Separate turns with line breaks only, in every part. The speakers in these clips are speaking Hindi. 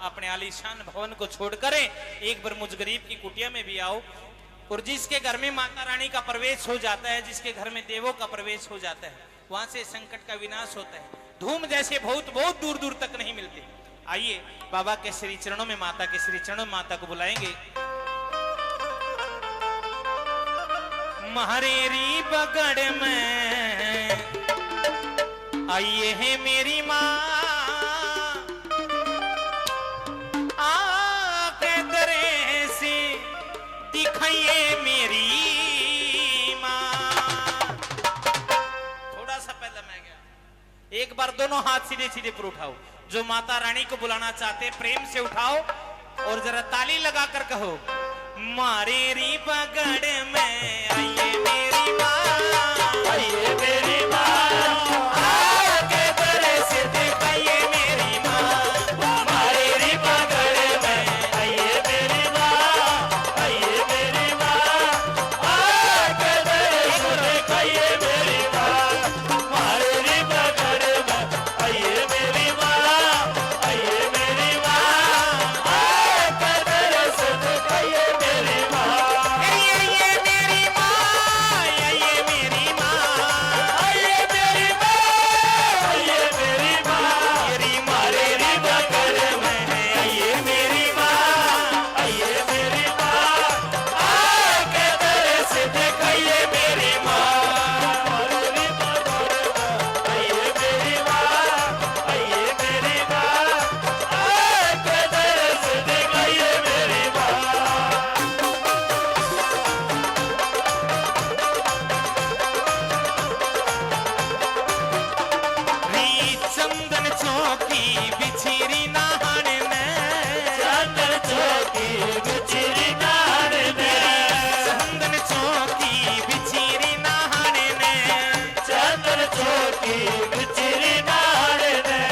अपने आलीशान भवन को छोड़कर एक बार मुझ गरीब की कुटिया में भी आओ। और जिसके घर में माता रानी का प्रवेश हो जाता है, जिसके घर में देवों का प्रवेश हो जाता है, वहां से संकट का विनाश होता है। धूम जैसे बहुत बहुत दूर दूर तक नहीं मिलते। आइए बाबा के श्री चरणों में, माता के श्री चरणों में माता को बुलाएंगे। महरेरी बगड़ में आइए है मेरी माँ, आके दरे से दिखाइए मेरी माँ। थोड़ा सा पहले मैं गया, एक बार दोनों हाथ सीधे सीधे पर उठाओ। जो माता रानी को बुलाना चाहते प्रेम से उठाओ और जरा ताली लगाकर कहो, मारेरी बगड़ में आइए मेरी माँ, आइए मेरी माँ, आके दरे से दिखाइए मेरी माँ। मारेरी बगड़ में आइए मेरी माँ, आइए मेरी माँ, आके दरे से दिखाइए मेरी माँ। मारेरी बगड़ में आइए मेरी माँ, आइए मेरी माँ, आके दरे से दिखाइए मेरी माँ। आइए मेरी माँ, आइए मेरी माँ, आइए मेरी माँ, आइए मेरी माँ। मेरी मारेरी बगड़ में आइए मेरी माँ, आइए मेरी माँ, आके दरे से दिखाइए मेरी माँ। मारेरी बगड़ में आइए मेरी माँ, आइए मेरी माँ, आके दरे से दिखाइए मेरी माँ। चंदन चौकी बिछिरी नहाने में, चंदन चौकी बिछिरी नहाने में, चंदन चौकी बिछिरी नहाने में, चंदन चौकी बिछिरी नहाने में।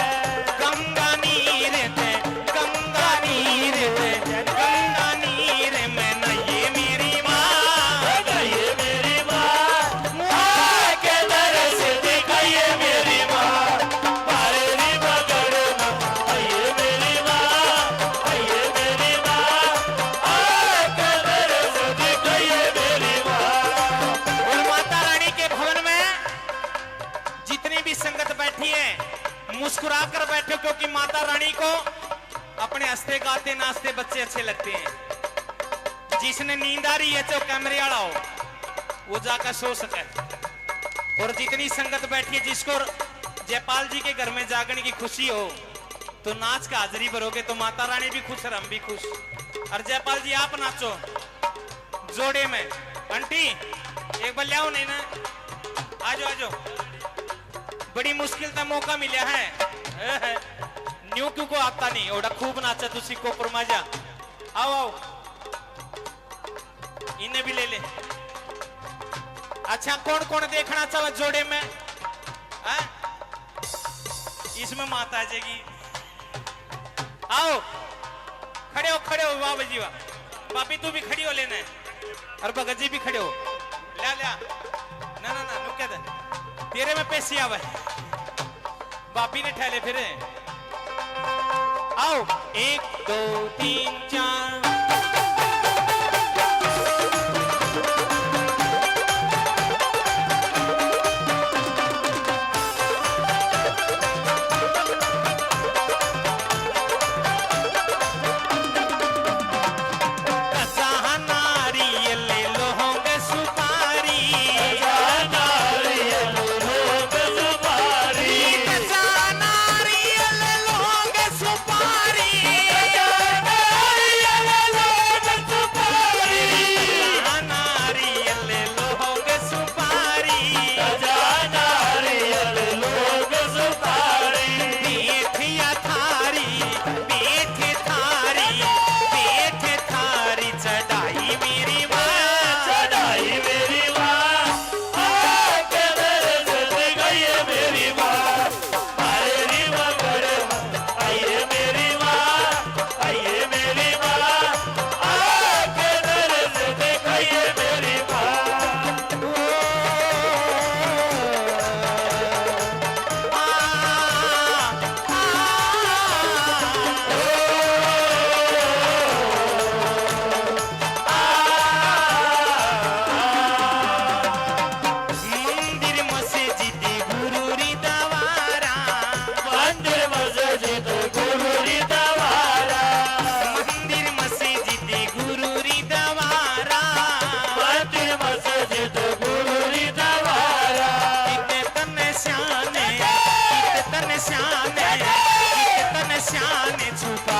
गंगा नीर थे, गंगा नीर थे, गंगा नीर में नहाइए मेरी माँ, नहाइए मेरी माँ, माँ के दर से दिखाइए मेरी माँ। मारेरी बगड़ में आइए मेरी माँ, आइए मेरी माँ, आके दर से दिखाइए मेरी माँ। और माता रानी के भवन में जितनी भी संगत बैठी है मुस्कुरा कर बैठो, क्योंकि माता रानी को अपने हंसते गाते नाचते बच्चे अच्छे लगते हैं। जिसने नींद आ रही है तो कैमरे वाला हो वो जाकर सो सके। और जितनी संगत बैठी है जिसको जयपाल जी के घर में जागने की खुशी हो तो नाच का हाजिरी भरोगे तो माता रानी भी खुश और हम भी खुश। और जयपाल जी आप नाचो जोड़े में। आंटी एक बार ले आओ, नहीं ना आजो आजो, बड़ी मुश्किल का मौका मिला है। न्यू क्यों को आता नहीं ओडा खूब नाचा तुसी को परमाजा। आओ आओ इन्हें भी ले ले। अच्छा कौन कौन देखना चाहे जोड़े में? इसमें माता आ जाएगी। आओ खड़े हो वाह जी वाह। पापी तू भी खड़ी हो लेना है और भगत जी भी खड़े हो। ला ना ना ना रुक दे, तेरे में पैसे आवे बापी ने ठहले फिर। आओ 1 2 3 4। ने छुपा